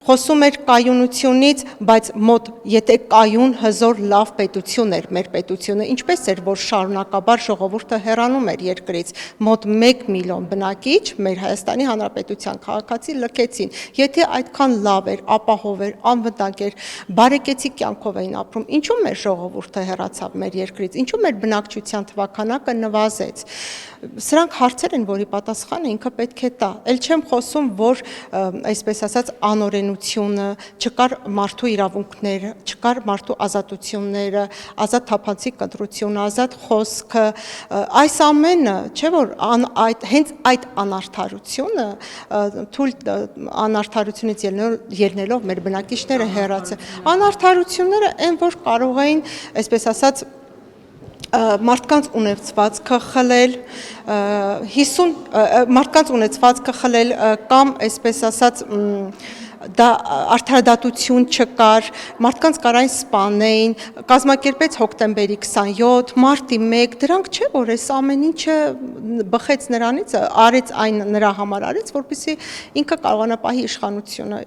Խոսում էր կայունությունից, բայց մոտ եթե կայուն հզոր լավ պետություն էր մեր պետությունը, ինչպես էր, որ շարունակաբար ժողովուրդը հեռանում էր երկրից, մոտ 1 միլիոն բնակիչ մեր Հայաստանի Հանրապետության քաղաքացի լքեցին, եթե այդքան լավ էր, ապահով էր, անվտանգ էր, բարեկեցիկ կյանքով էին ապրում, ինչու մեր ժողովուրդը հեռացավ մեր երկրից, ինչու մեր բնակչության թվաքանակը նվազեց, սրանք հարցեր են, որի պատասխանը ինքը պետք է տա, էլ չեմ խոսում, որ այսպես ասած անօրենությունը, չկար մարդու իրավունքները, չկար մարդու ազատությունները, ազատ թափանցիկ կտրությունը, ազատ խոսքը, այս ամենը, չէ՞ որ հենց այդ անարդարությունը, անարդարությունից ելնելով մեր բնակիչները հեռացան, անարդարությունները այն, որ կարող էին, այսպես ասած, մարդկանց ունեցվածքը խլել, մարդկանց ունեցվածքը խլել կամ այսպես ասած դա արդարադատություն չկար, մարդկանց կարային սպանեին, կազմակերպեց հոկտեմբերի 27, մարտի 1, դրանք չէ, որ այս ամեն ինչը բխեց նրանից, արեց այն նրա համար արեց, որպեսզի ինքը կարողանա պահի իշխանությունը։